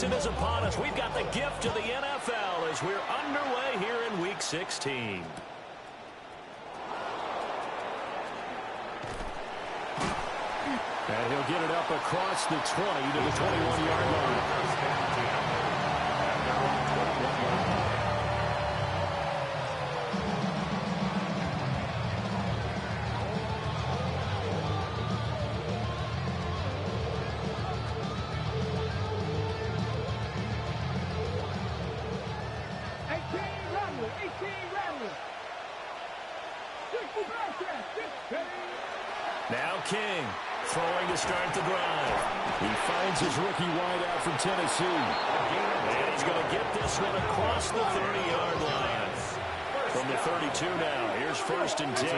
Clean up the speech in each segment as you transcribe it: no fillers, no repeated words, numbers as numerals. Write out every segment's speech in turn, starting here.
season is upon us. We've got the gift of the NFL as we're underway here in Week 16. And he'll get it up across the 20 to the 21-yard line. Now King, throwing to start the drive. He finds his rookie wideout from Tennessee. And he's going to get this one across the 30-yard line. From the 32 now, here's 1st and 10.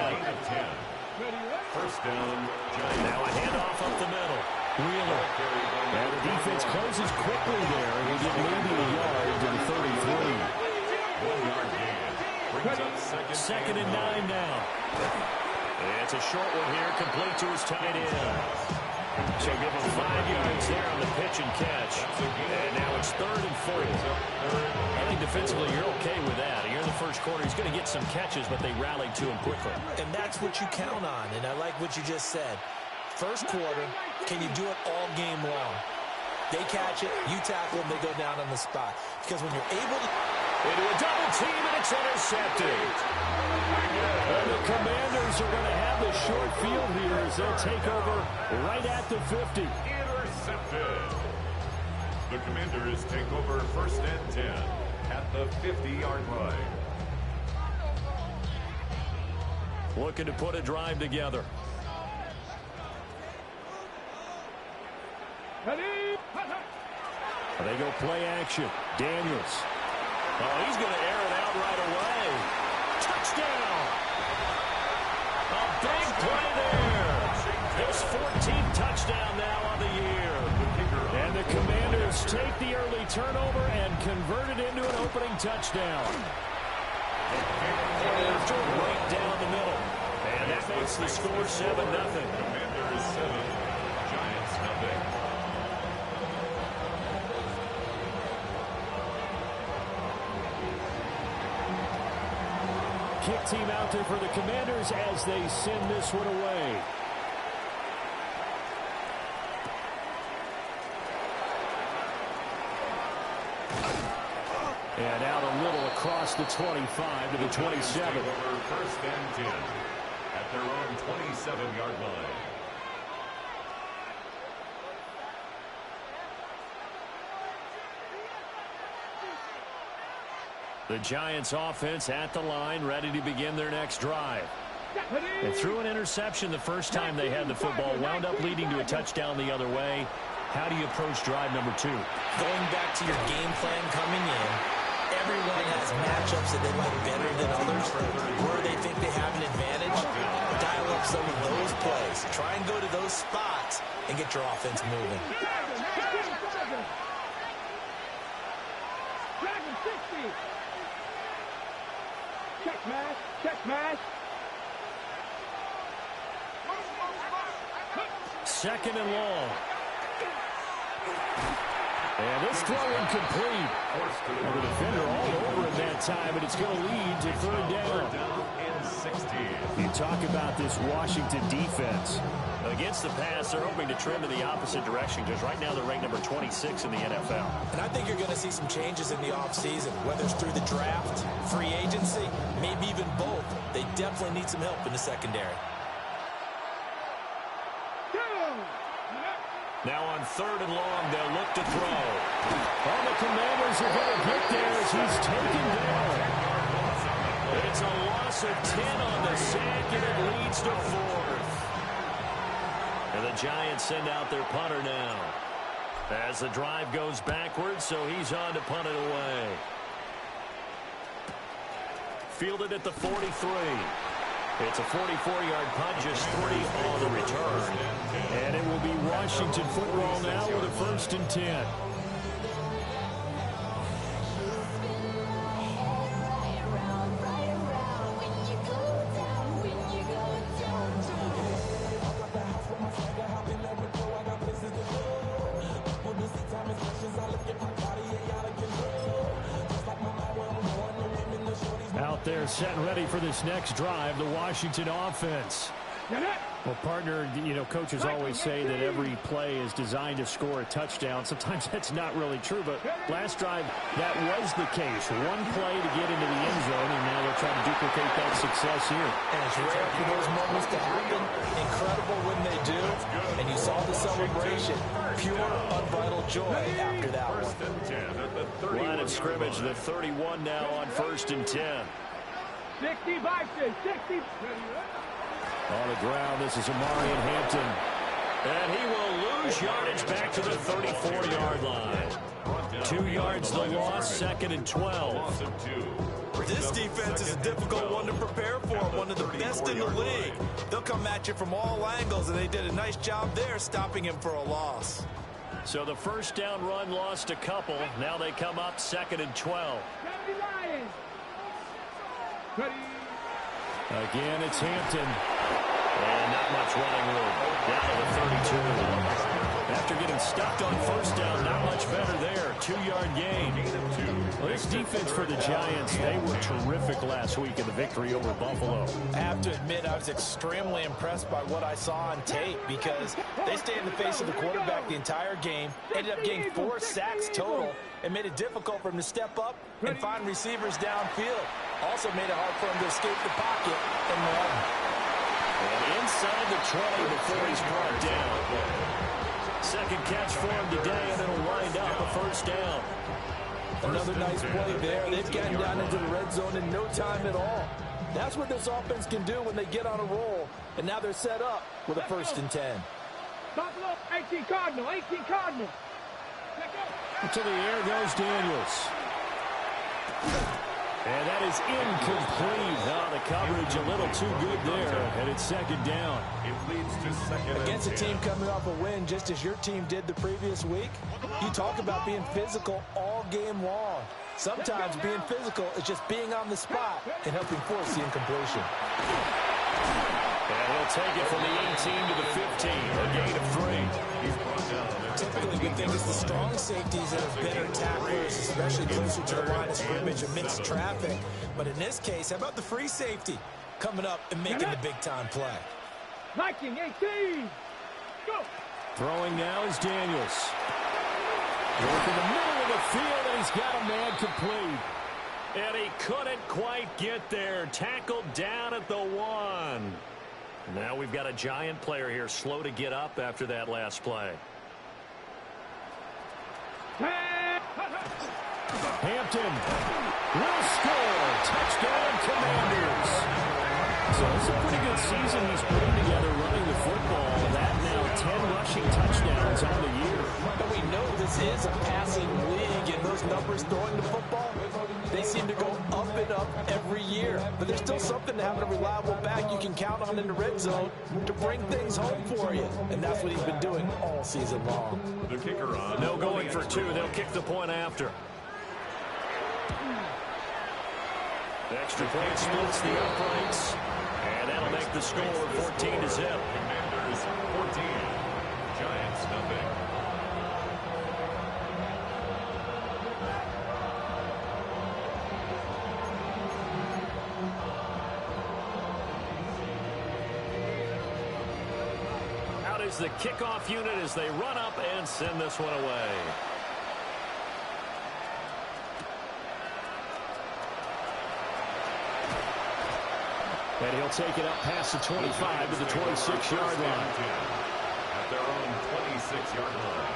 First down. Now a handoff up the middle. Wheeler. And the defense closes quickly there. He'll get maybe a yard to the 33. 1 yard gain. Brings up second and 9 now. It's a short one here, complete to his tight end. So give him 5 yards there on the pitch and catch. And now it's 3rd and 4. I think defensively you're okay with that. Here in the first quarter, he's going to get some catches, but they rallied to him quickly. And that's what you count on, and I like what you just said. First quarter, can you do it all game long? They catch it, you tackle them, they go down on the spot. Because when you're able to... Into a double team, and it's intercepted. And the Commanders are going to have the short field here as they'll take over right at the 50. Intercepted. The Commanders take over 1st and 10 at the 50-yard line. Looking to put a drive together. They go play action. Daniels. Oh, he's going to air it out right away. Touchdown! A big play there. His 14th touchdown now on the year. And the Commanders take the early turnover and convert it into an opening touchdown. After right down the middle. And that makes the score 7-0. Commanders 7, Giants nothing. Kick team out there for the Commanders as they send this one away. And out a little across the 25 to the 27. 1st and 10 at their own 27-yard line. The Giants offense at the line, ready to begin their next drive. They threw an interception the first time they had the football, wound up leading to a touchdown the other way. How do you approach drive number 2? Going back to your game plan coming in, everyone has matchups that they like better than others. Where they think they have an advantage, dial up some of those plays. Try and go to those spots and get your offense moving. Check match. Second and long. And this throw incomplete. And the defender all over him that time, but it's going to lead to 3rd down. And 16. You talk about this Washington defense. Against the pass, they're hoping to trend in the opposite direction because right now they're ranked number 26 in the NFL. And I think you're going to see some changes in the offseason, whether it's through the draft, free agency, maybe even both. They definitely need some help in the secondary. Now on 3rd and long, they'll look to throw. All the Commanders are going to get there as he's taken down. It's a loss of 10 on the sack, and it leads to 4th. And the Giants send out their punter now. As the drive goes backwards, so he's on to punt it away. Fielded at the 43. It's a 44-yard punt, just 3 on the return. And it will be Washington football now with a 1st and 10. I look at my out there setting ready for this next drive, the Washington offense. Well, partner, coaches always say that every play is designed to score a touchdown. Sometimes that's not really true, but last drive, that was the case. One play to get into the end zone, and now they're trying to duplicate that success here. And it's rare for those moments to happen. Incredible when they do. And you saw the celebration. Pure, unbridled joy after that one. Line of scrimmage, the 31 now on 1st and 10. 60 boxes, 60. On the ground, this is Omarion Hampton. And he will lose yardage back to the 34-yard line. 2 yards the loss, 2nd and 12. This defense is a difficult one to prepare for, one of the best in the league. They'll come at you from all angles, and they did a nice job there stopping him for a loss. So the first down run lost a couple. Now they come up 2nd and 12. Again, it's Hampton. And not much running room. Down to the 32. After getting stuck on first down, not much better there. 2-yard gain. Well, this defense for the Giants, they were terrific last week in the victory over Buffalo. I have to admit, I was extremely impressed by what I saw on tape because they stayed in the face of the quarterback the entire game, ended up getting 4 sacks total, and made it difficult for him to step up and find receivers downfield. Also made it hard for him to escape the pocket and run. And inside the 20 before he's brought down. Second catch for him today, and it'll wind up a first down. Another nice play there. They've gotten down into the red zone in no time at all. That's what this offense can do when they get on a roll. And now they're set up with a 1st and 10. Buffalo, 18 Cardinal, 18 Cardinal. To the air goes Daniels. And that is incomplete. Oh, the coverage a little too good there, and it's 2nd down. It leads to 2nd Against a and team coming off a win, just as your team did the previous week, you talk about being physical all game long. Sometimes being physical is just being on the spot and helping force the incompletion. And he'll take it from the 18 to the 15, a gain of 3. Typically, we think it's the strong safeties that are better tacklers, especially closer to the line of scrimmage amidst traffic. But in this case, how about the free safety coming up and making the big-time play? Viking, 18. Go. Throwing now is Daniels. Work in the middle of the field, and he's got a man complete. And he couldn't quite get there. Tackled down at the 1. Now we've got a Giant player here slow to get up after that last play. Hampton will score. Touchdown, Commanders. So it's a pretty good season he's putting together running the football. That now 10 rushing touchdowns on the year. But we know this is a passing league, and those numbers throwing the football, they seem to go up and up every year. But there's still something to having a reliable back you can count on in the red zone to bring things home for you. And that's what he's been doing all season long. the kicker on. No going for 2. They'll kick the point after. Extra point splits the uprights. And that'll make the score 14-0. Commanders 14. Giants nothing. Out is the kickoff unit as they run up and send this one away. And he'll take it up past the 25 to the 26-yard line. At their own 26-yard line.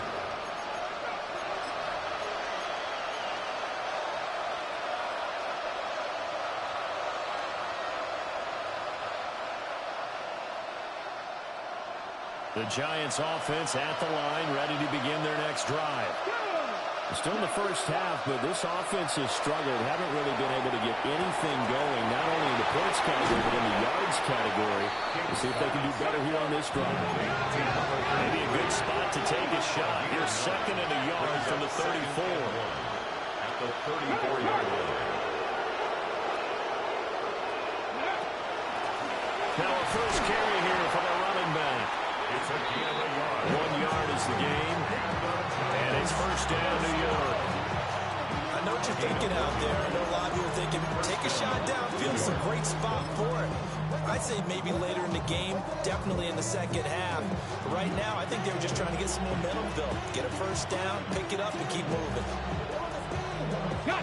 The Giants offense at the line, ready to begin their next drive. Still in the first half, but this offense has struggled. Haven't really been able to get anything going, not only in the points category, but in the yards category. We'll see if they can do better here on this drive. Maybe a good spot to take a shot. Here's second and a yard from the 34. At the 34-yard line. Now a first carry here for the running back. It's a gain of a yard. 1 yard is the gain. And it's first down, New York. I know what you're thinking out there. I know a lot of you are thinking, take a shot downfield. great spot for it. I'd say maybe later in the game, definitely in the second half. But right now, I think they were just trying to get some momentum built. Get a first down, pick it up, and keep moving.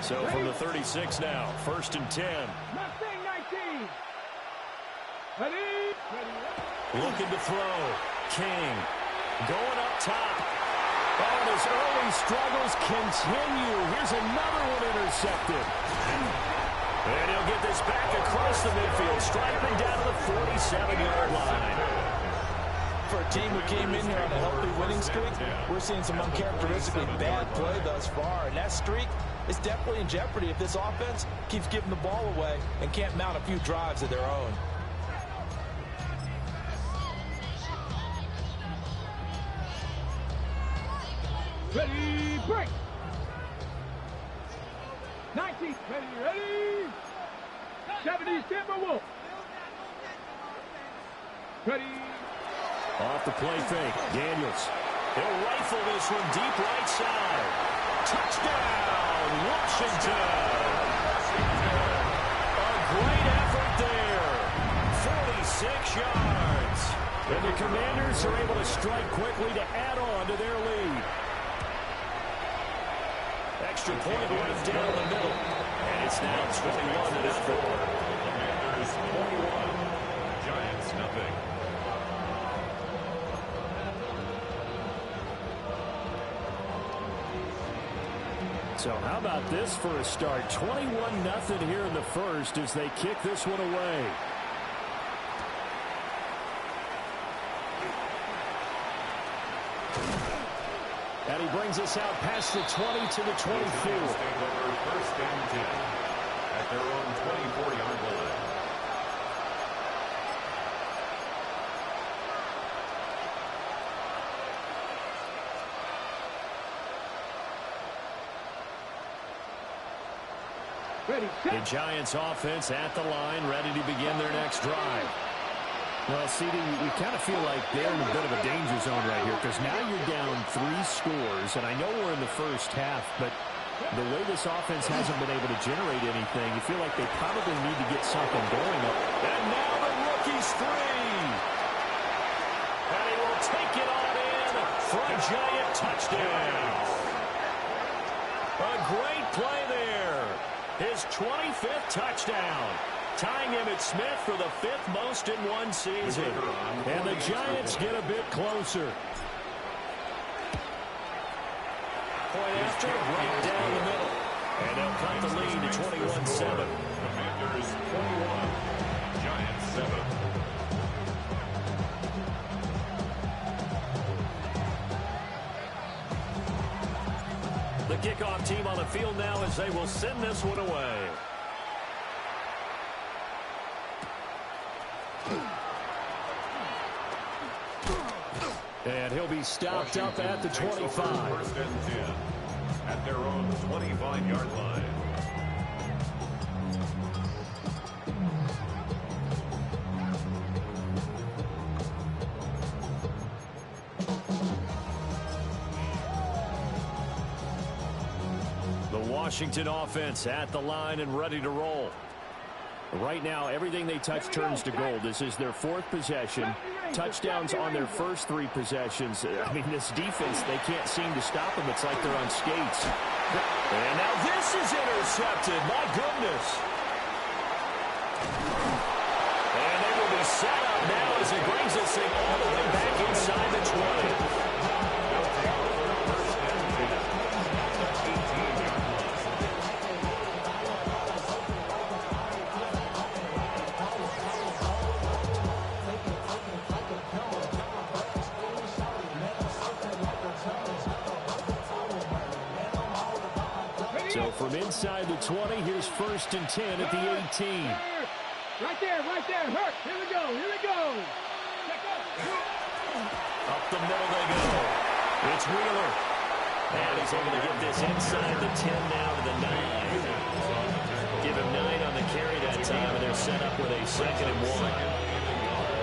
So from the 36 now, 1st and 10. Mustang 19. Ready? Looking to throw. King going up top. And his early struggles continue. Here's another one intercepted. And he'll get this back across the midfield, striking down to the 47-yard line. For a team who came in here on a healthy winning streak, we're seeing some uncharacteristically bad play thus far. And that streak is definitely in jeopardy if this offense keeps giving the ball away and can't mount a few drives of their own. Ready, break. 19, ready. 70, Timberwolf. Ready. Off the play fake, Daniels. He'll rifle this one deep right side. Touchdown, Washington. A great effort there. 46 yards. And the Commanders are able to strike quickly to add on to their lead. Extra point right down the middle. And it's now 21-0. Commanders 21. Giants nothing. So how about this for a start? 21-0 here in the first as they kick this one away. And he brings us out past the 20 to the 24. First and 10 at their own 24-yard line. Ready, The set. Giants offense at the line, ready to begin their next drive. Well, CD, we kind of feel like they're in a bit of a danger zone right here because now you're down 3 scores, and I know we're in the first half, but the way this offense hasn't been able to generate anything, you feel like they probably need to get something going. And now the rookie's free. And he will take it on in for a Giant touchdown. A great play there. His 25th touchdown. Tying Emmitt Smith for the 5th most in one season. And the Giants get a bit closer. Point after, right down the middle. And they'll cut the lead to 21-7. Commanders 21. Giants 7. The kickoff team on the field now as they will send this one away. And he'll be stopped up at the 25. First and 10 at their own 25-yard line. The Washington offense at the line and ready to roll. Right now, everything they touch turns to gold. This is their 4th possession. Touchdowns on their first 3 possessions. I mean, this defense, they can't seem to stop them. It's like they're on skates. And now this is intercepted. My goodness. And they will be set up now as he brings this thing all the way back inside the 20. So from inside the 20, here's 1st and 10 at the 18. Right there, hurt. Here we go. Up the middle they go. It's Wheeler. And he's able to get this inside the 10 now to the 9. Give him 9 on the carry that time, and they're set up with a 2nd and 1.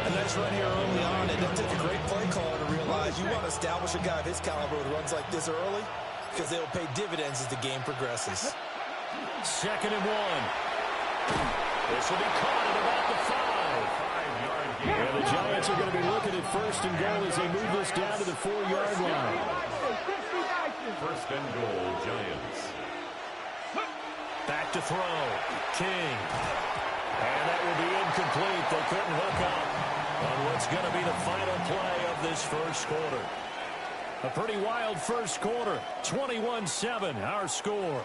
A nice run here early on. It doesn't take a great play caller to realize you want to establish a guy of his caliber with runs like this early because they will pay dividends as the game progresses. 2nd and 1. This will be caught at about the 5. And the Giants are going to be looking at first and goal as they move this down to the 4-yard line. First and goal, Giants. Back to throw. King. And that will be incomplete. They couldn't hook up on what's going to be the final play of this first quarter. A pretty wild first quarter. 21-7, our score.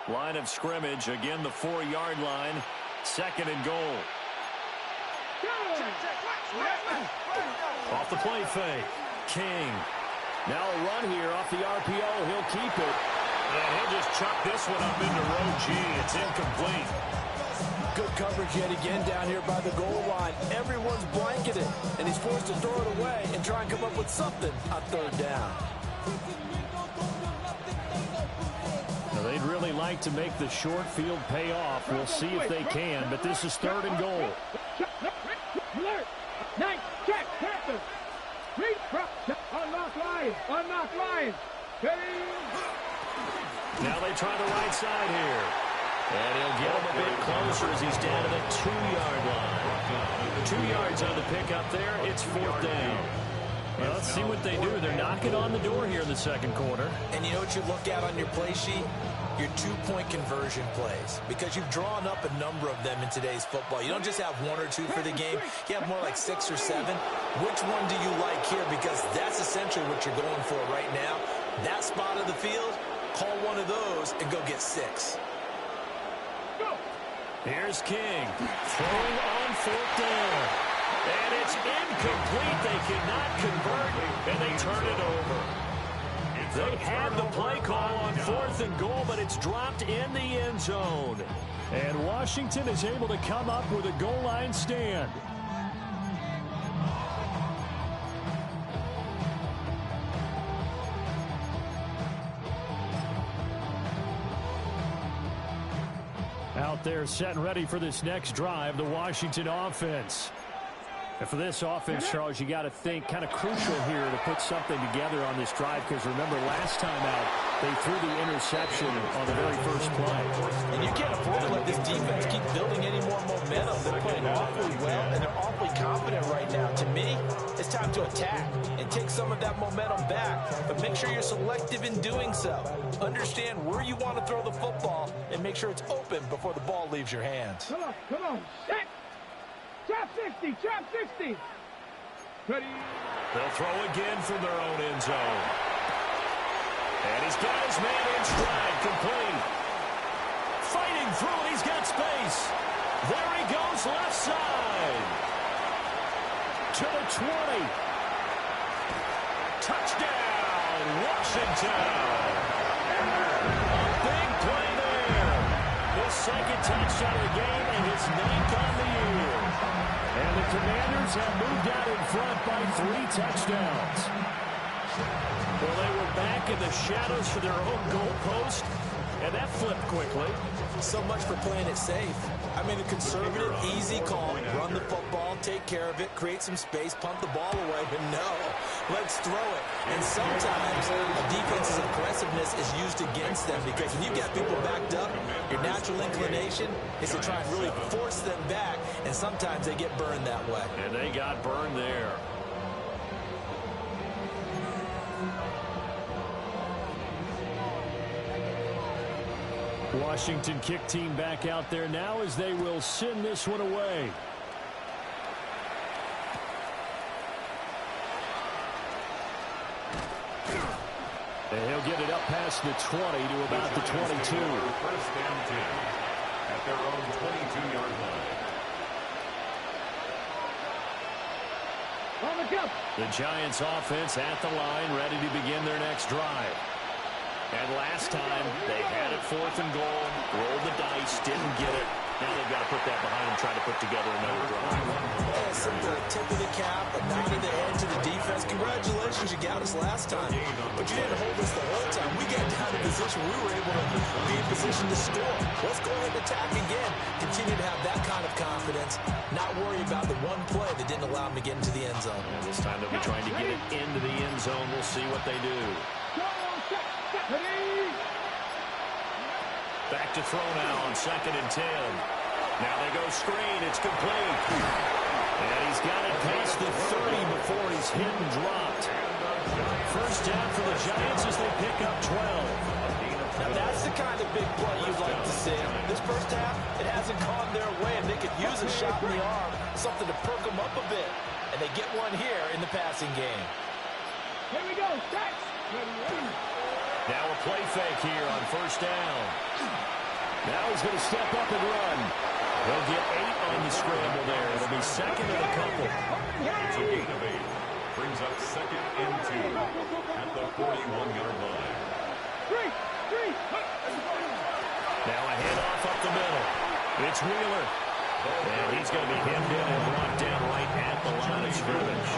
Line of scrimmage, again the 4-yard line. Second and goal. Off the play fake. King. Now a run here off the RPO. He'll keep it. And he'll just chuck this one up into row G. It's incomplete. Good coverage yet again down here by the goal line. Everyone's blanketed, and he's forced to throw it away and try and come up with something on third down. Now they'd really like to make the short field pay off. We'll see if they can, but this is third and goal. Nice check, Panther. Unlock line. Unlock line. Now they try the right side here. And he'll get him a bit closer as he's down to the 2-yard line. 2 yards on the pickup there. It's fourth down. Well, let's see what they do. They're knocking on the door here in the second quarter. And you know what you look at on your play sheet? Your 2-point conversion plays. Because you've drawn up a number of them in today's football. You don't just have 1 or 2 for the game. You have more like 6 or 7. Which one do you like here? Because that's essentially what you're going for right now. That spot of the field, call one of those and go get 6. Here's King. Throwing on fourth down. And it's incomplete. They cannot convert, and they turn it over. They had the play call on fourth and goal, but it's dropped in the end zone. And Washington is able to come up with a goal line stand. Out there set and ready for this next drive, the Washington offense. And for this offense, Charles, you got to think kind of crucial here to put something together on this drive, because remember last time out they threw the interception on the very first play. And you can't afford to let this defense keep building any more momentum. They're playing awfully well, and they're awfully confident right now. To me, it's time to attack and take some of that momentum back. But make sure you're selective in doing so. Understand where you want to throw the football and make sure it's open before the ball leaves your hands. Come on. Set. Trap 60. Trap 60. Ready. They'll throw again from their own end zone. And he's got his man in stride, complete. Fighting through it, he's got space. There he goes, left side. To the 20. Touchdown, Washington. A big play there. His second touchdown of the game and his 9th on the year. And the Commanders have moved out in front by 3 touchdowns. Well, they were back in the shadows for their own goalpost, and that flipped quickly. So much for playing it safe. I mean, a conservative, easy call, run the football, take care of it, create some space, punt the ball away, but no, let's throw it. And sometimes a defense's aggressiveness is used against them, because when you get people backed up, your natural inclination is to try and really force them back, and sometimes they get burned that way. And they got burned there. Washington kick team back out there now as they will send this one away. And he'll get it up past the 20 to about the 22. First and 10 at their own 22-yard line. On the jump. The Giants offense at the line, ready to begin their next drive. And last time, they had it fourth and goal, rolled the dice, didn't get it. Now they've got to put that behind them, try to put together another drive. Yeah, simple. Tip of the cap, a nod of the head to the defense. Congratulations, you got us last time. But you didn't hold us the whole time. We got down in position. We were able to be in position to score. Let's go ahead and attack again. Continue to have that kind of confidence. Not worry about the one play that didn't allow them to get into the end zone. And this time they'll be trying to get it into the end zone. We'll see what they do. Back to throw now on 2nd and 10. Now they go screen. It's complete. And he's got it past the 30 before he's hit and dropped. First down for the Giants as they pick up 12. Now that's the kind of big play you'd like to see. This first half, it hasn't gone their way, and they could use a shot in the arm, something to perk them up a bit. And they get one here in the passing game. Here we go. Catch. Now a play fake here on first down. Now he's going to step up and run. He'll get 8 on the scramble there. It'll be second and a couple. It's a gain of 8. Brings up 2nd and 2 at the 41-yard line. Now a handoff up the middle. It's Wheeler. And he's going to be hemmed in and brought down right at the line of scrimmage.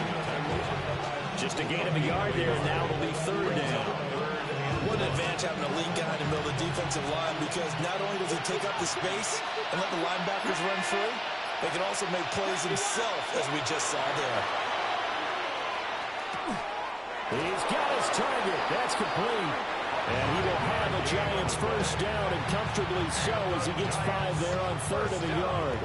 Just a gain of a yard there, and now it'll be 3rd down. What an advantage having a lead guy in the middle of the defensive line, because not only does he take up the space and let the linebackers run free, they can also make plays himself, as we just saw there. He's got his target. That's complete. And he will have a Giants first down, and comfortably so, as he gets 5 there on 3rd and a yard.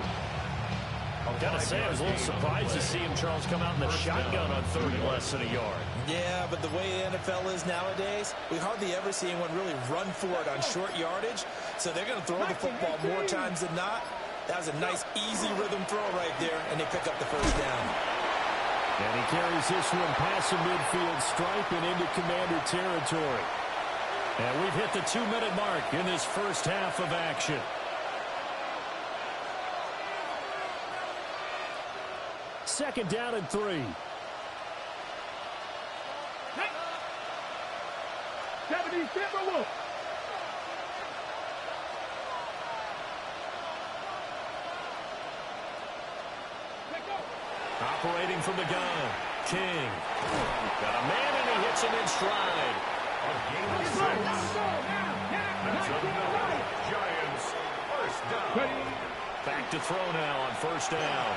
I've got to say, I was a little surprised to see him, Charles, come out in the shotgun on 3rd and less than a yard. Yeah, but the way the NFL is nowadays, we hardly ever see anyone really run for it on short yardage. So they're going to throw the football more times than not. That was a nice, easy rhythm throw right there, and they pick up the first down. And he carries this one past the midfield stripe and into Commander territory. And we've hit the 2-minute mark in this first half of action. Second down and 3. 70 Timberwolves. Operating from the gun, King. Got a man and he hits him in stride. A gain of 6. That's another Giants first down. Back to throw now on first down.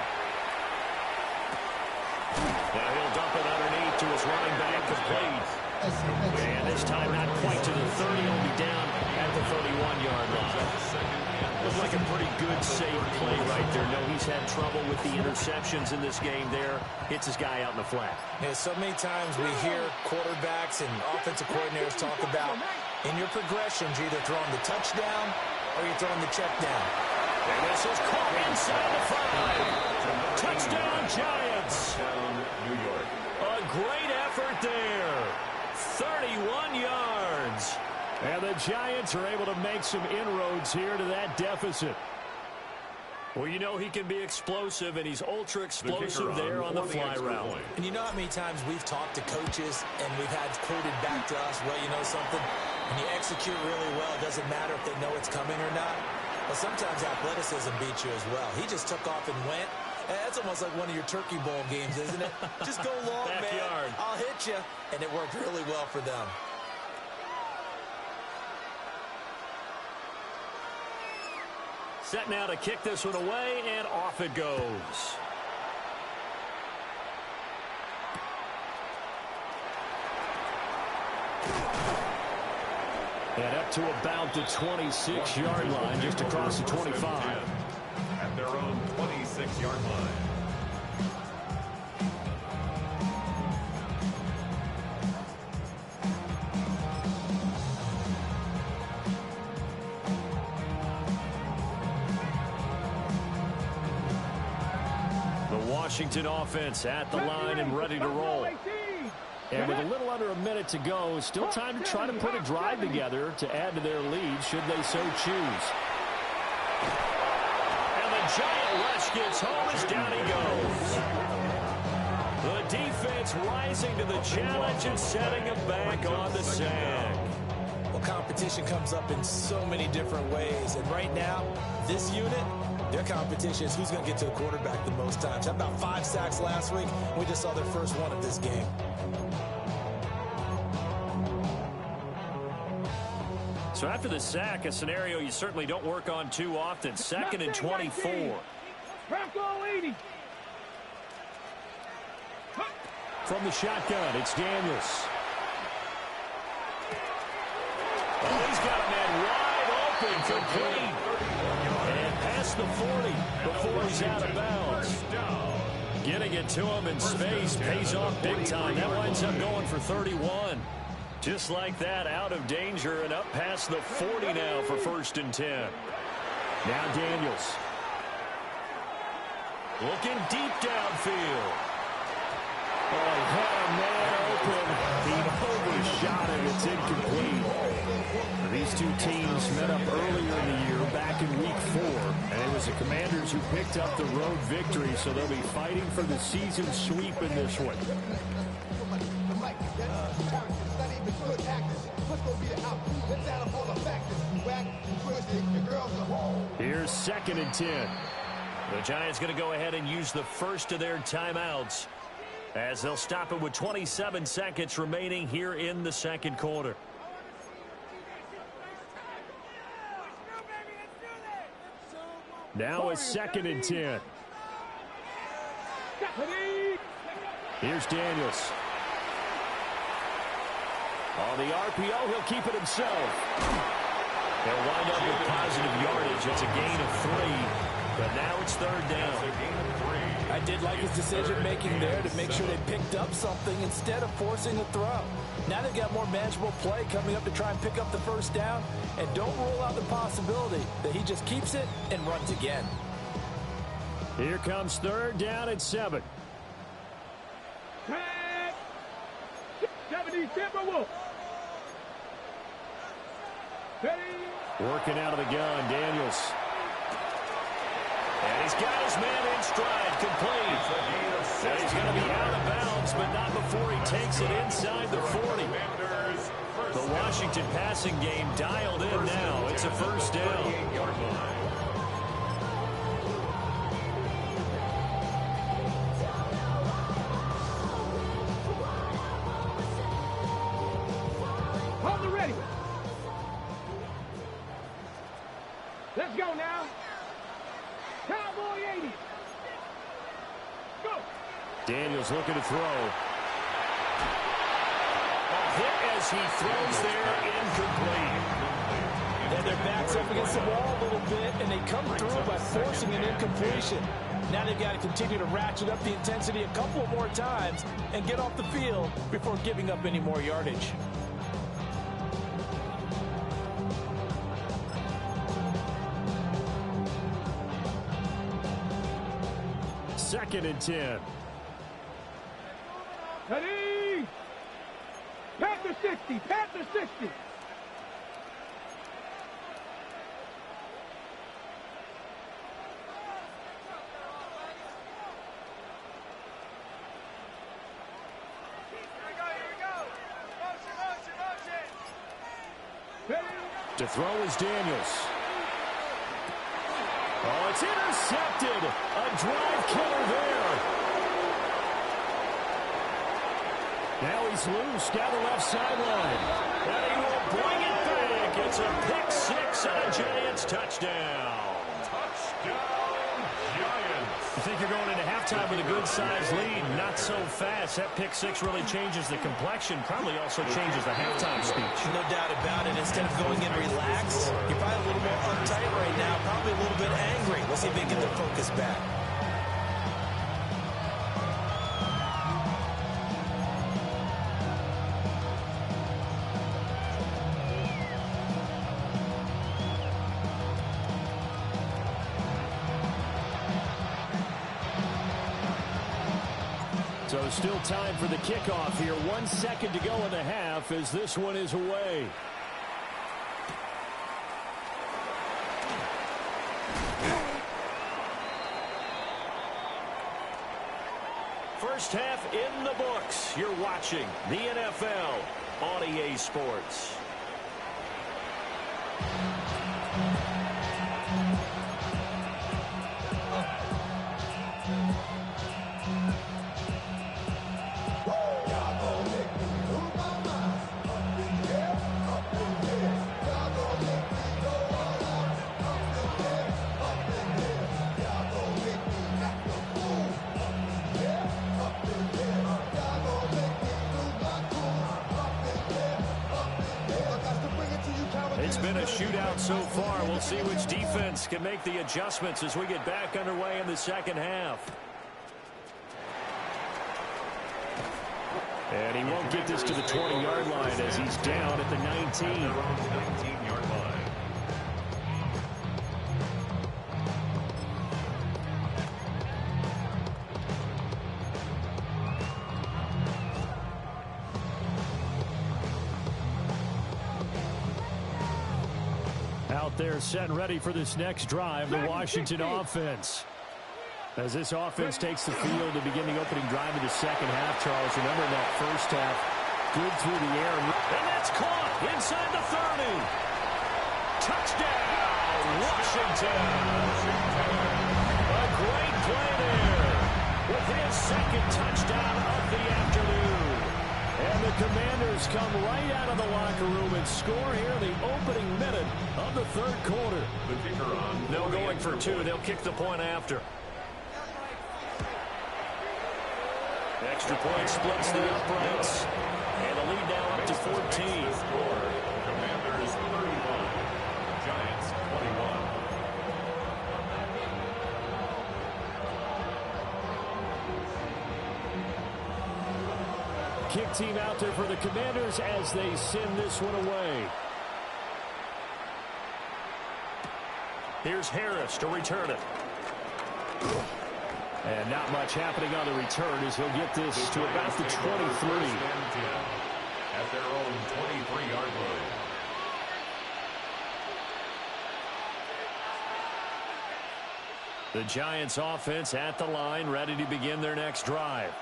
Now he'll dump it underneath to his running back, complete. And this time not quite to the 30, he'll be down at the 31-yard line. Looks like a pretty good, safe play right there. No, he's had trouble with the interceptions in this game there. Hits his guy out in the flat. Yeah, so many times we hear quarterbacks and offensive coordinators talk about, in your progressions, you're either throwing the touchdown or you're throwing the check down. And this is caught inside the 5. Touchdown, Giants. Touchdown, New York. A great effort there. 31 yards. And the Giants are able to make some inroads here to that deficit. Well, you know he can be explosive, and he's ultra-explosive there on the fly route. And you know how many times we've talked to coaches and we've had quoted back to us, well, you know something? When you execute really well, it doesn't matter if they know it's coming or not. Well, sometimes athleticism beats you as well. He just took off and went. That's almost like one of your Turkey Bowl games, isn't it? Just go long, man. I'll hit you. And it worked really well for them. Set now to kick this one away, and off it goes. And up to about the 26-yard line, just across the 25. At their own 26-yard line. Washington offense at the line and ready to roll. And with a little under a minute to go, still time to try to put a drive together to add to their lead should they so choose. And the Giant rush gets home as down he goes. The defense rising to the challenge and setting him back on the sack. Well, competition comes up in so many different ways. And right now, this unit, Their competition is who's going to get to the quarterback the most times. Had about 5 sacks last week. We just saw their first one of this game. So after the sack, a scenario you certainly don't work on too often. 2nd and 24. Bronco 80. From the shotgun, it's Daniels. Oh, he's got a man wide open, complete. And past the 40 before he's out of bounds. Getting it to him in space pays off big time. That winds up going for 31. Just like that, out of danger and up past the 40 now for 1st and 10. Now Daniels. Looking deep downfield. Oh, he had a man open. He overshot it. It's incomplete. These two teams met up earlier in the year, back in week 4. And it was the Commanders who picked up the road victory, so they'll be fighting for the season sweep in this one. Here's 2nd and 10. The Giants going to go ahead and use the first of their timeouts as they'll stop it with 27 seconds remaining here in the 2nd quarter. Now it's 2nd and 10. Here's Daniels. On the RPO, he'll keep it himself. They'll wind up with positive yardage. It's a gain of 3, but now it's 3rd down. I did like his decision-making there to make sure they picked up something instead of forcing a throw. Now they've got more manageable play coming up to try and pick up the 1st down, and don't rule out the possibility that he just keeps it and runs again. Here comes 3rd down at 7. 70 Timberwolves. Working out of the gun, Daniels. And he's got his man in stride, complete. And he's going to be out of bounds, but not before he takes it inside the 40. The Washington passing game dialed in now. It's a 1st down. Hold the ready. Let's go now. Cowboy 80. Go. Daniels looking to throw. A hit as he throws there, incomplete. And their back's up against the wall a little bit, and they come through by forcing an incompletion. Now they've got to continue to ratchet up the intensity a couple more times and get off the field before giving up any more yardage. Second and 10. Ready. Panther 60. Panther 60. To throw is Daniels. Oh, it's intercepted. A drive killer there. Now he's loose down the left sideline. And he will bring it back. It's a pick 6 and a Giants touchdown. Touchdown, Giants. You think you're going into halftime with a good-sized lead. Not so fast. That pick 6 really changes the complexion. Probably also changes the halftime speech. No doubt about it. Instead of going in relaxed, you're probably a little more uptight right now. Probably a little bit angry. Let's see if they can get their focus back. So still time for the kickoff here. 1 second to go in the half as this one is away. First half in the books. You're watching the NFL on EA Sports. It's been a shootout so far. We'll see which defense can make the adjustments as we get back underway in the second half. And he won't get this to the 20-yard line as he's down at the 19. 19-yard line. Out there set and ready for this next drive, the Washington offense. As this offense takes the field to begin the opening drive of the second half, Charles, remember in that first half, good through the air. And that's caught inside the 30. Touchdown, Washington. A great play there with his second touchdown of the afternoon. And the Commanders come right out of the locker room and score here in the opening minute of the third quarter. The kicker on. No going for two. They'll kick the point after. Extra point splits the uprights. And the lead now up to 14. Score. Commanders 31. Giants 21. Kick team out there for the Commanders as they send this one away. Here's Harris to return it. And not much happening on the return as he'll get this to about the 23. At their own 23-yard line. The Giants offense at the line, ready to begin their next drive.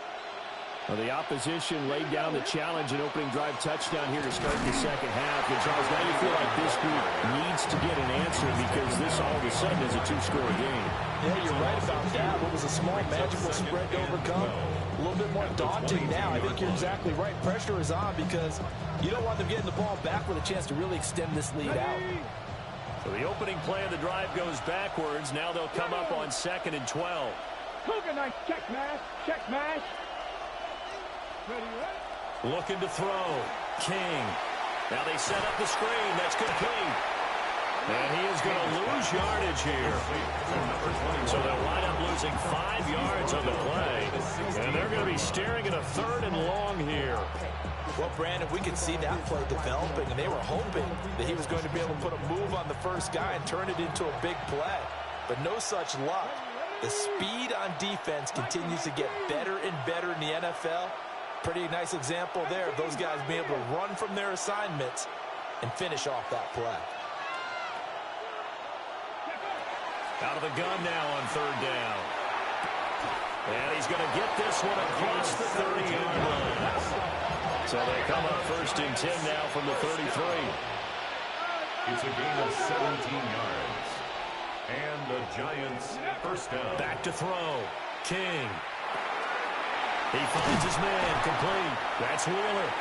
Well, the opposition laid down the challenge and opening drive touchdown here to start the second half. And Charles, now you feel like this group needs to get an answer because this all of a sudden is a two-score game. Yeah, you're right about that. What was a small magical spread to overcome? A little bit more daunting now. I think you're exactly right. Pressure is on because you don't want them getting the ball back with a chance to really extend this lead out. So the opening play of the drive goes backwards. Now they'll come up on 2nd and 12. Cougar nice check mash, check mash. Looking to throw. King. Now they set up the screen. That's complete. And he is going to lose yardage here. So they'll wind up losing 5 yards on the play. And they're going to be staring at a 3rd and long here. Well, Brandon, we could see that play developing, and they were hoping that he was going to be able to put a move on the first guy and turn it into a big play. But no such luck. The speed on defense continues to get better and better in the NFL. Pretty nice example there of those guys being able to run from their assignments and finish off that play. Out of the gun now on 3rd down. And he's going to get this one across the 30-yard line. So they come up 1st and 10 now from the 33. It's a gain of 17 yards. And the Giants first down. Back to throw. King. He finds his man, complete. That's Wheeler.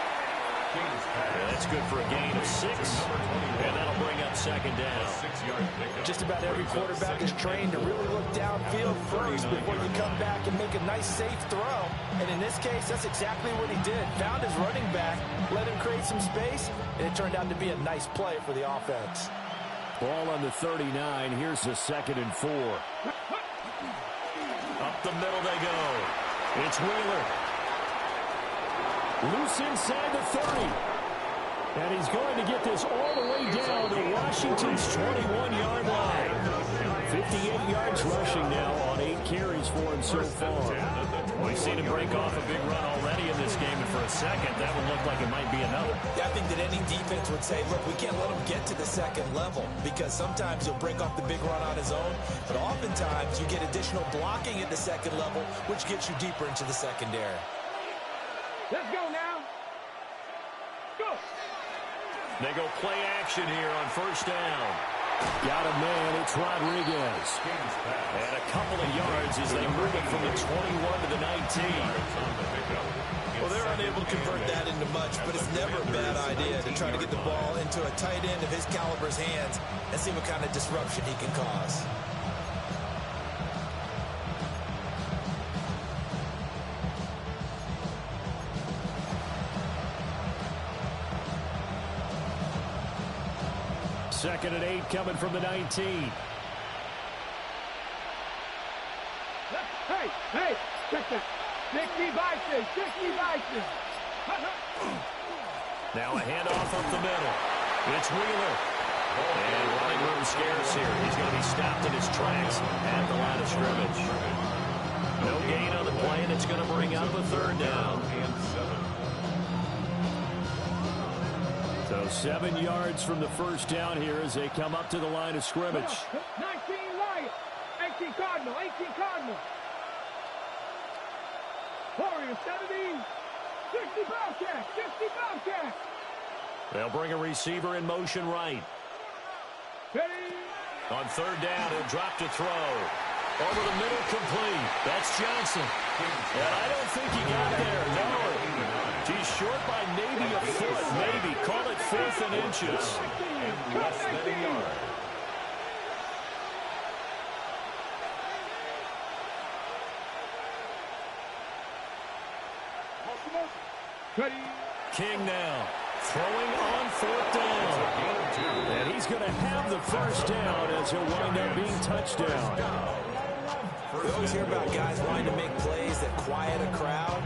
And that's good for a gain of 6. And that'll bring up 2nd down. Just about every quarterback is trained to really look downfield first before you come back and make a nice, safe throw. And in this case, that's exactly what he did. Found his running back, let him create some space, and it turned out to be a nice play for the offense. Ball on the 39. Here's the 2nd and 4. Up the middle they go. It's Wheeler. Loose inside the 30. And he's going to get this all the way down to Washington's 21-yard line. 58 yards rushing now on 8 carries for him so far. We've seen him break off a big run already in this game, and for a second, that would look like it might be another. I think that any defense would say, look, we can't let him get to the second level because sometimes he'll break off the big run on his own, but oftentimes you get additional blocking at the second level, which gets you deeper into the secondary. Let's go now. Go. They go play action here on 1st down. Got a man, it's Rodriguez. And a couple of yards as they move it from the 21 to the 19. Well, they're unable to convert that into much, but it's never a bad idea to try to get the ball into a tight end of his caliber's hands and see what kind of disruption he can cause. 2nd and 8 coming from the 19. Hey, check that. 60 Bison, 60 Bison. Now a handoff up the middle. It's Wheeler. And running room scarce here. He's going to be stopped in his tracks at the line of scrimmage. No gain on the play, and it's going to bring up a 3rd down. So 7 yards from the 1st down here as they come up to the line of scrimmage. 19 Lions, 18 Cardinal, 18 Cardinal. Warriors 70, 60 Bobcats, 60 Bobcats. They'll bring a receiver in motion right. Ready. On 3rd down, he'll drop to throw. Over the middle, complete. That's Johnson. And I don't think he got there, no. He's short by maybe a foot, maybe. Call it 4th and inches. Less than a yard. Ready. King now, throwing on 4th down. And he's going to have the 1st down as he'll wind up being touchdown. We always hear about guys wanting to make plays that quiet a crowd.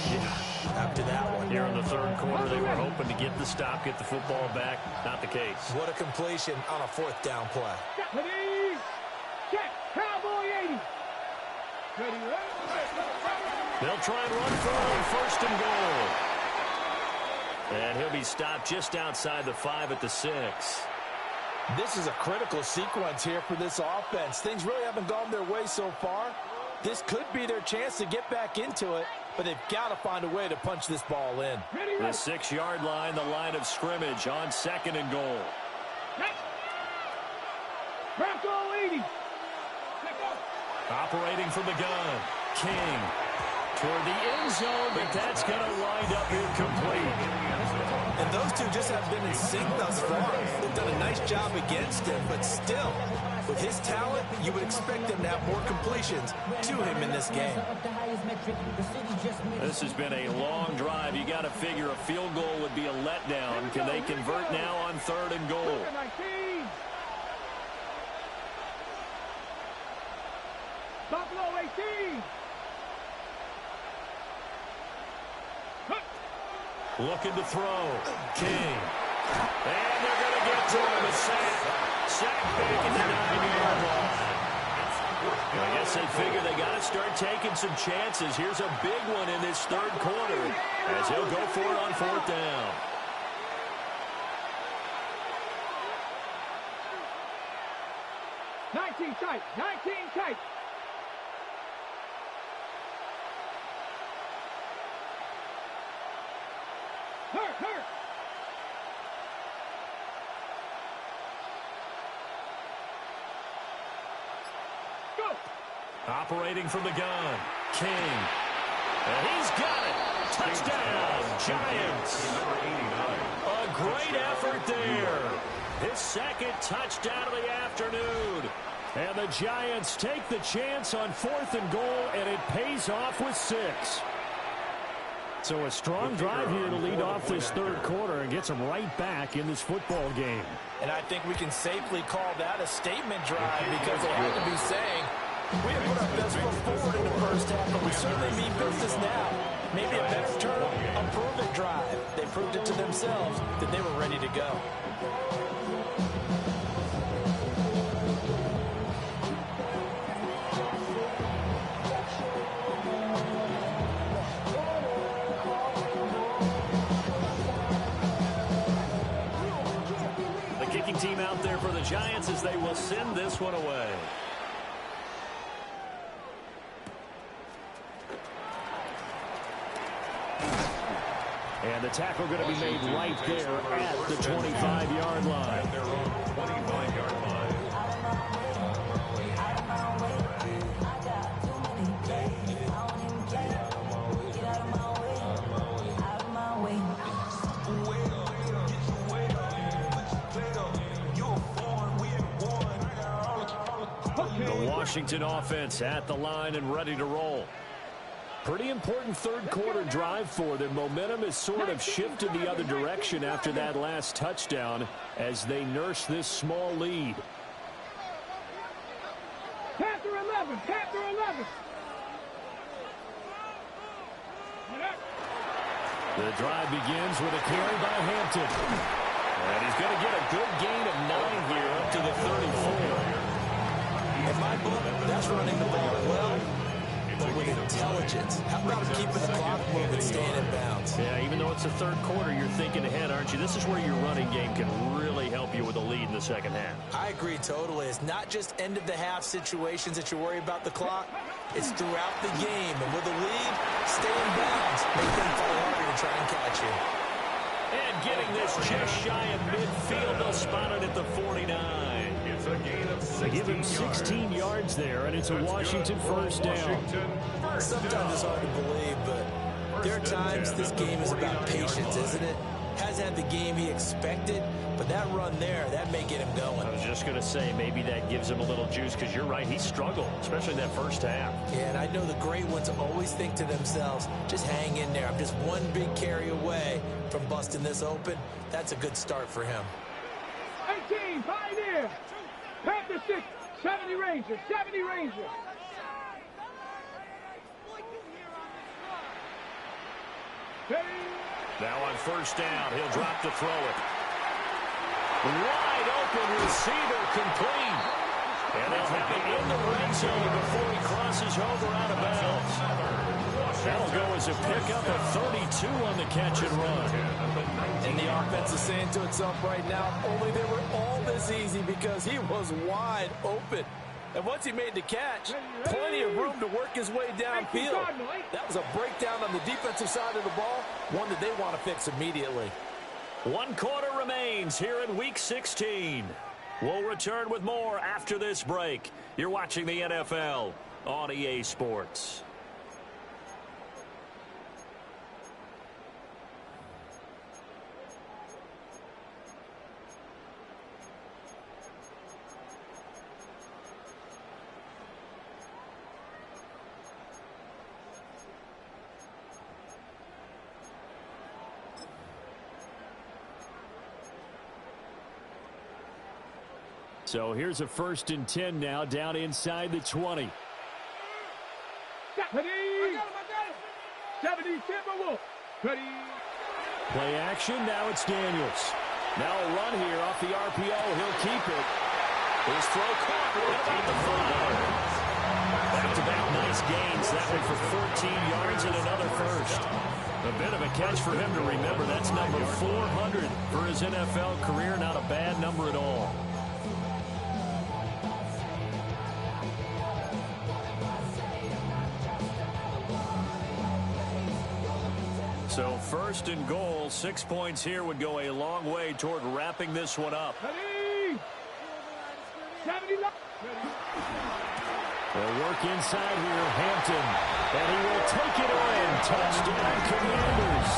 Yeah, after that one. Here in the 3rd quarter, they were hoping to get the stop, get the football back. Not the case. What a completion on a 4th down play. Ready. Check. Cowboy 80. Ready. They'll try and run for it on 1st and goal. And he'll be stopped just outside the 5 at the 6. This is a critical sequence here for this offense. Things really haven't gone their way so far. This could be their chance to get back into it, but they've got to find a way to punch this ball in. The 6-yard line, the line of scrimmage on 2nd and goal. Bronco 80. Operating from the gun, King toward the end zone, but that's going to wind up incomplete. And those two just have been in sync thus far. They've done a nice job against him, but still, with his talent, you would expect him to have more completions to him in this game. This has been a long drive. You got to figure a field goal would be a letdown. Can they convert now on 3rd and goal? 19. Buffalo 18. Looking to throw. King. And they're going to get to him. A sack. Sack back at the 9-yard line. I guess they figure they got to start taking some chances. Here's a big one in this 3rd quarter as he'll go for it on 4th down. Tight. 19 tight. Hurt. Go. Operating from the gun, King. And he's got it. Touchdown, Giants. A great effort there. His 2nd touchdown of the afternoon. And the Giants take the chance on 4th and goal, and it pays off with 6. So a strong drive here to lead off this 3rd quarter and gets them right back in this football game. And I think we can safely call that a statement drive because they had to be saying, we didn't put our best foot forward in the 1st half, but we certainly mean business now. Maybe a better term, a prove-it drive. They proved it to themselves that they were ready to go. Team out there for the Giants as they will send this one away. And the tackle going to be made right there at the 25-yard line. Their own 25-yard line. The Washington offense at the line and ready to roll. Pretty important third quarter drive for them. Momentum has sort of shifted the other direction after that last touchdown as they nurse this small lead. Panther 11, Panther 11. The drive begins with a carry by Hampton. And he's going to get a good gain of 9 here up to the 34. In my book, that's running the ball well, but with intelligence. How about keeping the clock moving, staying in bounds? Yeah, even though it's the third quarter, you're thinking ahead, aren't you? This is where your running game can really help you with a lead in the second half. I agree totally. It's not just end-of-the-half situations that you worry about the clock. It's throughout the game. And with a lead, stay in bounds. Make them fight harder to try and catch you. And getting this just shy of midfield, they'll spot it at the 49. It's a gain of 16 They give him 16 yards there, and it's a Washington first down. Sometimes it's hard to believe, but there are times this game is about patience, isn't it? Hasn't had the game he expected, but that run there, that may get him going. I was just going to say, maybe that gives him a little juice, because you're right, he struggled, especially in that first half. Yeah, and I know the great ones always think to themselves, just hang in there. I'm just one big carry away from busting this open. That's a good start for him. 18, Pioneer. Panther 6, 70 Ranger, 70 Ranger. Now on first down, he'll drop to throw it. Wide open receiver complete. And they'll have it in the red zone before he crosses over out of bounds. That'll go as a pickup of 32 on the catch and run. And the offense is saying to itself right now, only they were all this easy because he was wide open. And once he made the catch, plenty of room to work his way downfield. That was a breakdown on the defensive side of the ball, one that they want to fix immediately. 1 quarter remains here in Week 16. We'll return with more after this break. You're watching the NFL on EA Sports. So here's a 1st and 10 now, down inside the 20. 70 Timberwolves. Play action, now it's Daniels. Now a run here off the RPO, he'll keep it. His throw caught, what about the 5? Back-to-back nice gains, that one for 14 yards and another first. A bit of a catch for him to remember, that's number 400 for his NFL career, not a bad number at all. So 1st and goal, 6 points here would go a long way toward wrapping this one up. 70. They'll work inside here, Hampton, and he will take it in. Touchdown, Commanders.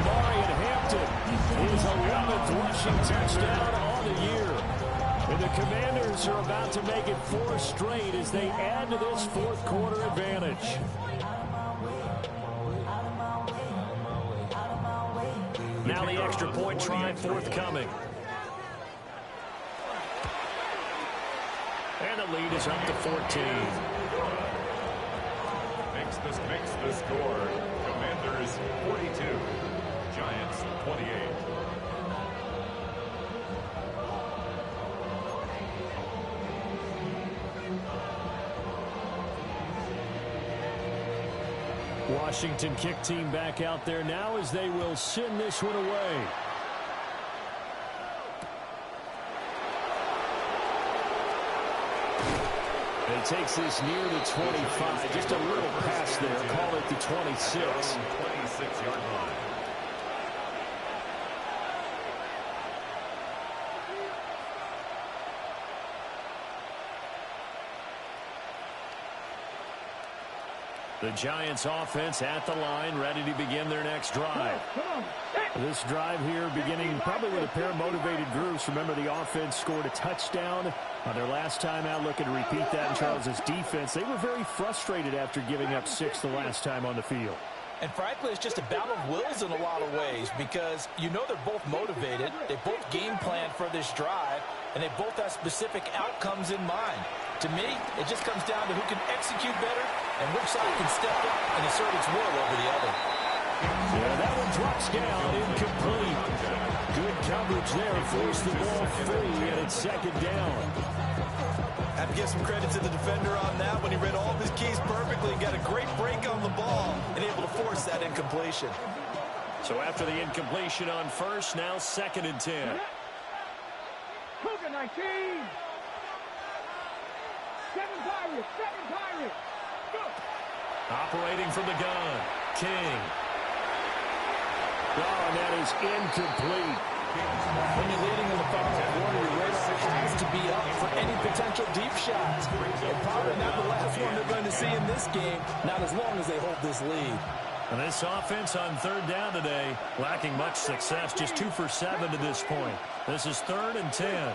Marion Hampton, his 11th rushing touchdown on the year. And the Commanders are about to make it 4 straight as they add to this 4th quarter advantage. Now the extra point try forthcoming. And the lead is up to 14. Makes the score. Commanders 42. Giants 28. Washington kick team back out there now as they will send this one away. And he takes this near the 25. Just a little pass there. Call it the 26. 26-yard line. The Giants offense at the line, ready to begin their next drive. This drive here beginning probably with a pair of motivated groups. Remember, the offense scored a touchdown on their last time out, looking to repeat that in Charles's defense. They were very frustrated after giving up 6 the last time on the field. And frankly, it's just a battle of wills in a lot of ways because you know they're both motivated. They both game plan for this drive, and they both have specific outcomes in mind. To me, it just comes down to who can execute better and which side can step up and assert its will over the other. Yeah, that one drops down, incomplete. Good coverage there, forced the ball free, and it's second down. I have to give some credit to the defender on that when he read all of his keys perfectly and got a great break on the ball and able to force that incompletion. So after the incompletion on first, now 2nd and 10. Cougar 19. 7 Pirates, 7 Pirates. Go. Operating from the gun, King. Oh, and that is incomplete. When you're leading in the final quarter, your radar has to be up for any potential deep shots. And probably not the last one they're going to see in this game, not as long as they hold this lead. And this offense on 3rd down today, lacking much success, just 2 for 7 to this point. This is 3rd and 10.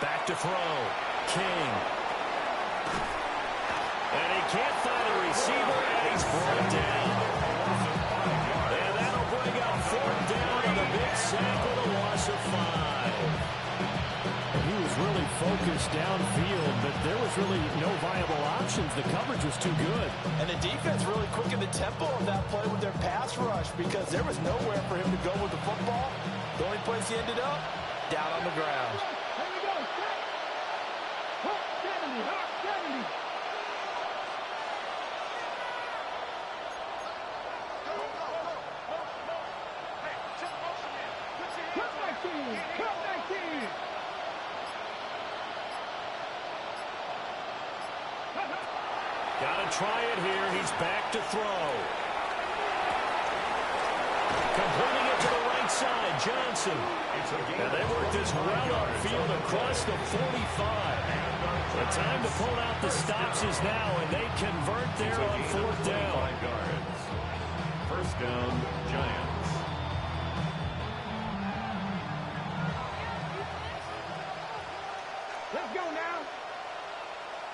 Back to throw, King. And he can't find a receiver, and he's brought down. And that'll bring up 4th down on a big sack with a loss of 5. And he was really focused downfield, but there was really no viable options. The coverage was too good. And the defense really quickened the tempo of that play with their pass rush because there was nowhere for him to go with the football. The only place he ended up, down on the ground. Gotta try it here. He's back to throw. Completing it to the right side, Johnson. And they work this route upfield across the 45. The time to pull out the stops is now, and they convert there on 4th down. 5 yards. First down, Giants. Let's go now.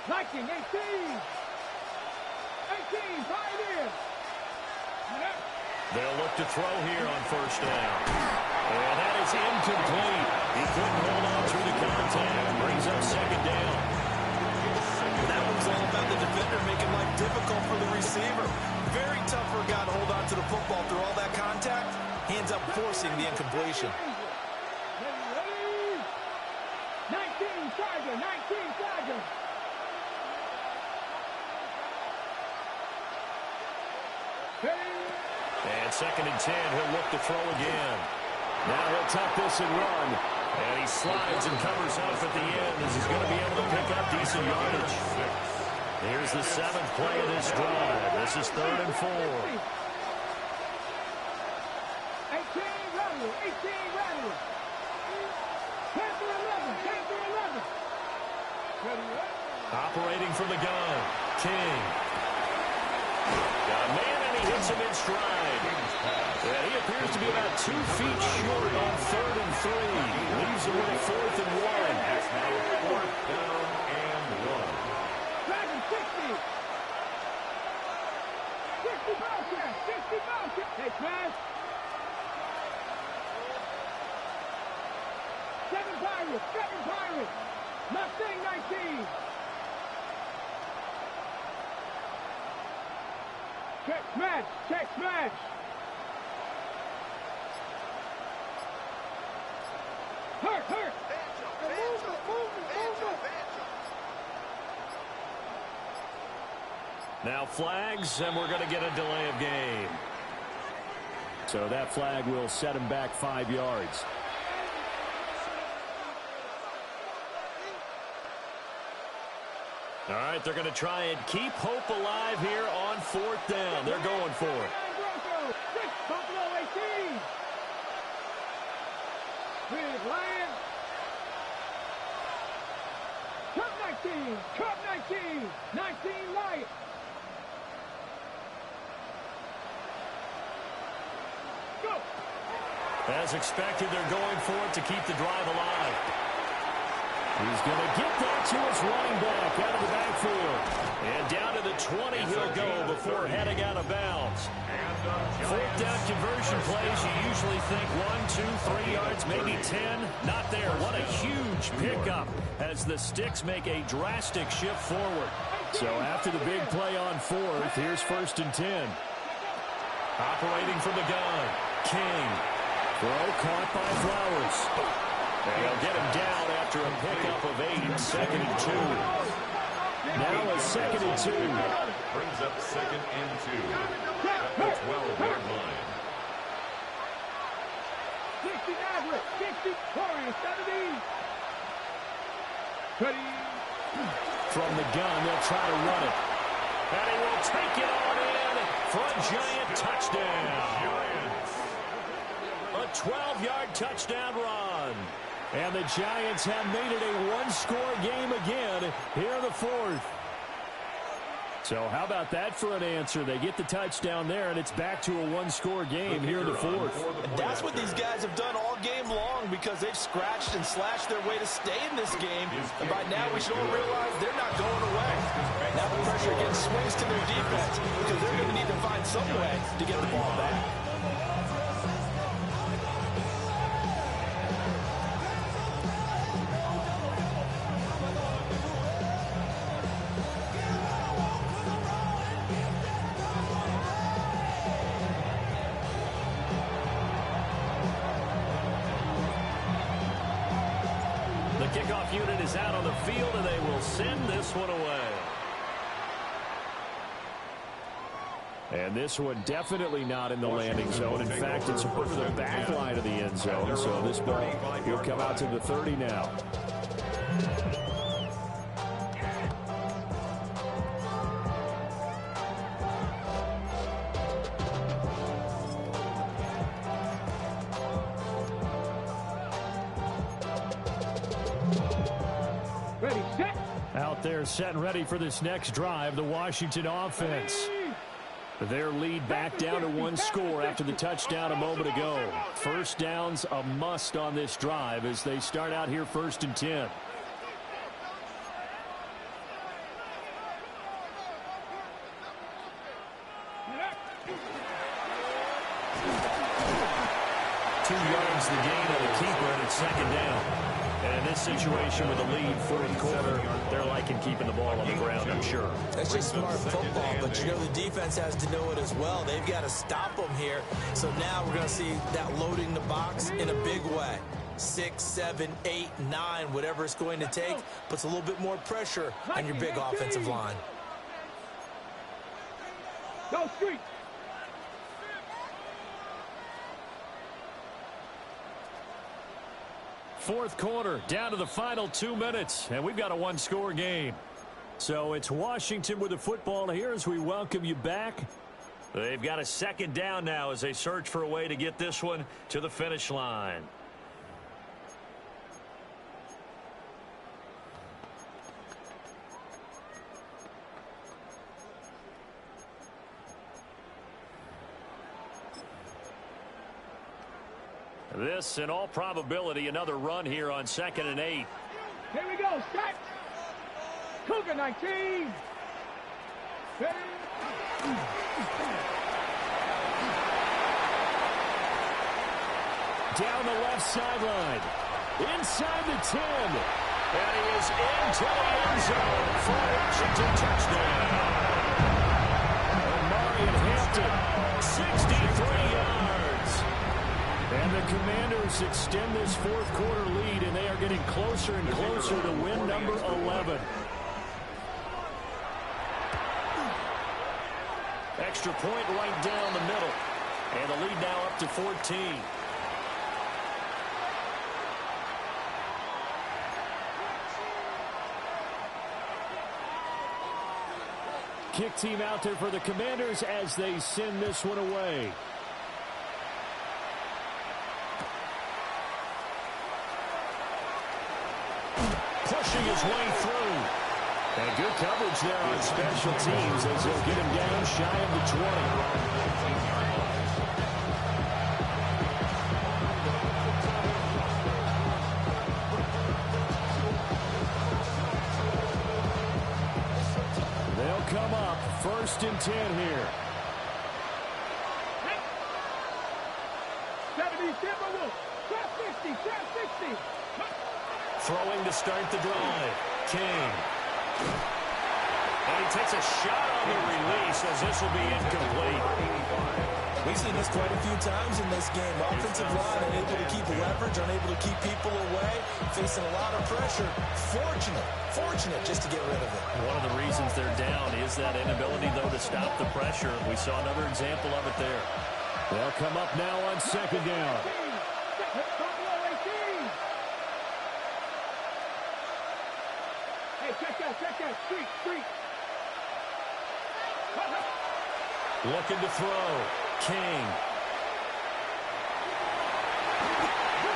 Viking 18. 18, Pioneer. They'll look to throw here on 1st down. And that is incomplete. He couldn't hold on through the contact. Brings up 2nd down. That one's all about the defender making life difficult for the receiver. Very tough for a guy to hold on to the football through all that contact. He ends up forcing the incompletion. 19, Tiger, 19, Tiger. And 2nd and 10, he'll look to throw again. Now he'll tuck this and run. And he slides and covers up at the end as he's going to be able to pick up decent yardage. Here's the 7th play of this drive. This is 3rd and 4. 18, Rattle, 18, Rattle. 10 through 11, 10 through 11. Operating from the gun, King. Got a man, and he hits him in stride. And he appears to be about 2 feet short on 3rd and 3. Leaves him with a 4th and 1. It's now 4th down and 1. Dragon 60. 60 Bobcat, 60 Bobcat. Hey, Smash. 7 Pirates, 7 Pirates. Mustang 19. Check smash, check smash. Hurt, hurt. Now flags, and we're going to get a delay of game. So that flag will set him back 5 yards. All right, they're going to try and keep hope alive here on 4th down. They're going for it. Big Lions. Cup 19. Cup 19. 19 Lions. Go. As expected, they're going for it to keep the drive alive. He's going to get that to his running back out of the backfield. And down to the 20 he'll go before heading out of bounds. Fourth down conversion plays, you usually think 1, 2, 3 yards, maybe 10. Not there. What a huge pickup as the Sticks make a drastic shift forward. So after the big play on fourth, here's 1st and 10. Operating from the gun, King. Throw caught by Flowers. They'll get him down after a pickup of 8, 2nd and 2. Now a 2nd and 2. Brings up 2nd and 2 at the 12-yard line. 60 Nazareth. 60 Torrance. 70. Ready. From the gun, they'll try to run it. And he will take it on in for a giant touchdown. A 12-yard touchdown run. And the Giants have made it a one-score game again here in the fourth. So how about that for an answer? They get the touchdown there, and it's back to a one-score game here in the fourth. And that's what these guys have done all game long because they've scratched and slashed their way to stay in this game. And by now we should all realize they're not going away. Now the pressure again swings to their defense because they're going to need to find some way to get the ball back. Kickoff unit is out on the field, and they will send this one away. And this one definitely not in the landing zone. In fact, it's over the back line of the end zone. So this ball will come out to the 30 now. Ready, set. Out there set and ready for this next drive, the Washington offense. Their lead back down to one score after the touchdown a moment ago. First down's a must on this drive as they start out here 1st and 10. Two yards the gain of the keeper, and it's 2nd down. And in this situation with a lead, 4th quarter, they're liking keeping the ball on the ground, I'm sure. That's just smart football, but you know the defense has to know it as well. They've got to stop them here. So now we're going to see that loading the box in a big way. 6, 7, 8, 9, whatever it's going to take, puts a little bit more pressure on your big offensive line. Go street. Fourth quarter, down to the final 2 minutes, and we've got a one-score game. So it's Washington with the football here as we welcome you back. They've got a 2nd down now as they search for a way to get this one to the finish line. This, in all probability, another run here on 2nd and 8. Here we go, set. Cougar 19. Ready. Down the left sideline. Inside the 10. And he is into the end zone for a Washington touchdown. Marion Hampton, 63 yards. And the Commanders extend this 4th quarter lead, and they are getting closer and closer to win number 11. Extra point right down the middle. And the lead now up to 14. Kick team out there for the Commanders as they send this one away. pushing his way through. And good coverage there on special teams as they'll get him down shy of the 20. Come up, 1st and 10 here. 70 Timberwolves, trap 50, trap 60. Throwing to start the drive. King. And he takes a shot on the release as this will be incomplete. We've seen this quite a few times in this game. Offensive line unable to keep leverage, unable to keep people away, facing a lot of pressure. Fortunate just to get rid of it. One of the reasons they're down is that inability, though, to stop the pressure. We saw another example of it there. They'll come up now on 2nd down. Hey, check that, street. Looking to throw. King.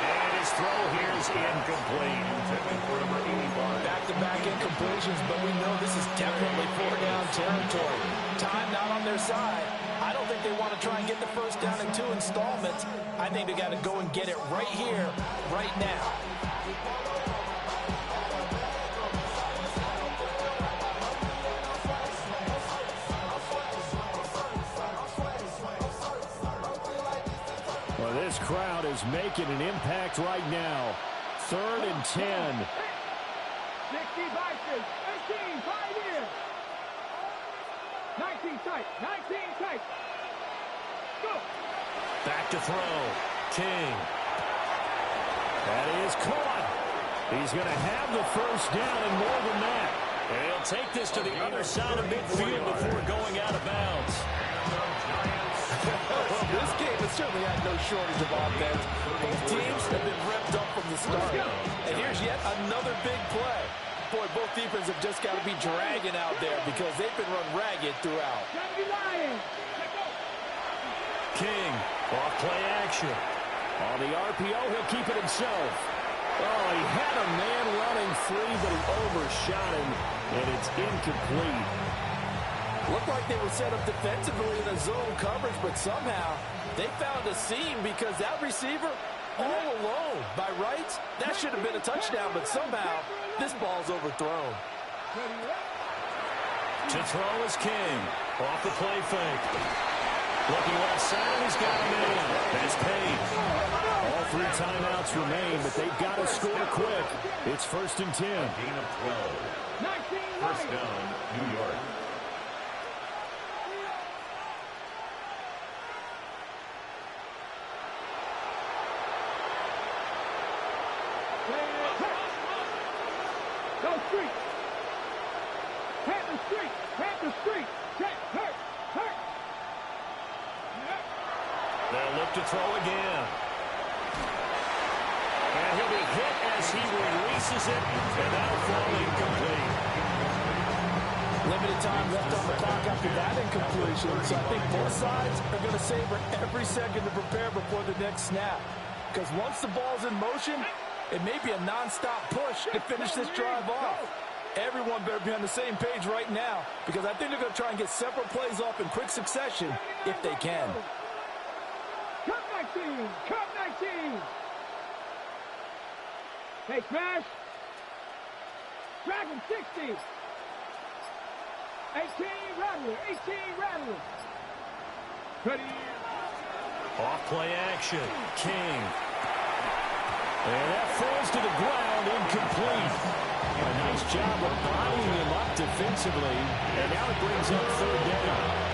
And his throw here is incomplete. Back-to-back incompletions, but we know this is definitely 4-down territory. Time not on their side. I don't think they want to try and get the 1st down in 2 installments. I think they got to go and get it right here, right now. Well, this crowd is making an impact right now. 3rd and 10. 60 Vikings, 18, 5 here. 19 tight. Go. Back to throw. King. That is caught. He's going to have the 1st down and more than that. And he'll take this to the other side of midfield before going out of bounds. Well, this game has certainly had no shortage of offense. Both teams have been revved up from the start. And here's yet another big play. Boy, both defenses have just got to be dragging out there because they've been run ragged throughout. King, off play action. On the RPO, he'll keep it himself. Oh, he had a man running free, but he overshot him, and it's incomplete. Looked like they were set up defensively in a zone coverage, but somehow they found a seam because that receiver all alone. By rights, that should have been a touchdown, but somehow this ball's overthrown. To throw is King. Off the play fake. Looking left side, he's got a man. That's paid. All 3 timeouts remain, but they've got to score quick. It's 1st and 10. Gain of 12. 1st down, New York. Go street. Panther street. Check, hurt. They'll look to throw again. And he'll be hit as he releases it, and that'll fall incomplete. Limited time left on the clock after that incompletion, so I think both sides are going to savor every second to prepare before the next snap. Because once the ball's in motion, it may be a non-stop push to finish this drive off. Everyone better be on the same page right now because I think they're going to try and get several plays off in quick succession if they can. Cut 19. Hey, smash. Dragon 60. 18 Rattler. Ready. Off play action. King. And that falls to the ground, incomplete. A nice job of bottling him up defensively. And now it brings up 3rd down.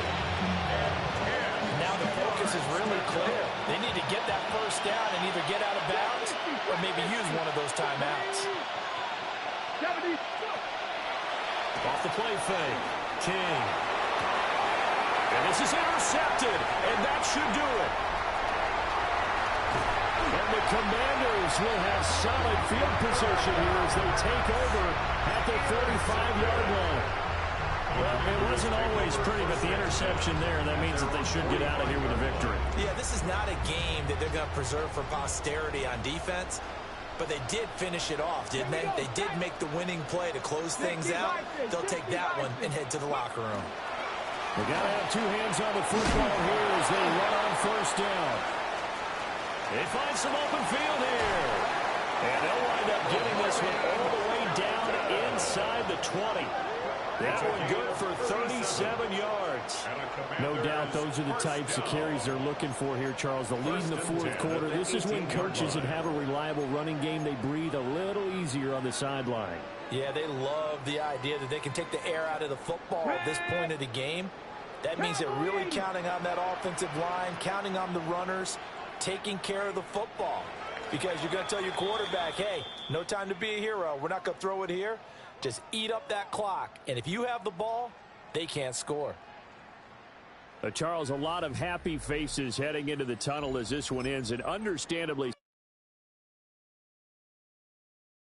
Now the focus is really clear. They need to get that 1st down and either get out of bounds or maybe use one of those timeouts. Off the play fake. King. And this is intercepted. And that should do it. And the Commanders will have solid field position here as they take over at the 45-yard line. Well, it wasn't always pretty, but the interception there, that means that they should get out of here with a victory. Yeah, this is not a game that they're going to preserve for posterity on defense. But they did finish it off, didn't they? They did make the winning play to close things out. They'll take that one and head to the locker room. They got to have two hands on the football here as they run on first down. They find some open field here. And they'll wind up getting this one all the way down inside the 20. That one good for 37 yards. No doubt those are the types of carries they're looking for here, Charles. The lead in the fourth quarter. This is when coaches that have a reliable running game, they breathe a little easier on the sideline. Yeah, they love the idea that they can take the air out of the football at this point of the game. That means they're really counting on that offensive line, counting on the runners, taking care of the football. Because you're going to tell your quarterback, hey, no time to be a hero. We're not going to throw it here. Just eat up that clock. And if you have the ball, they can't score. Charles, a lot of happy faces heading into the tunnel as this one ends, and understandably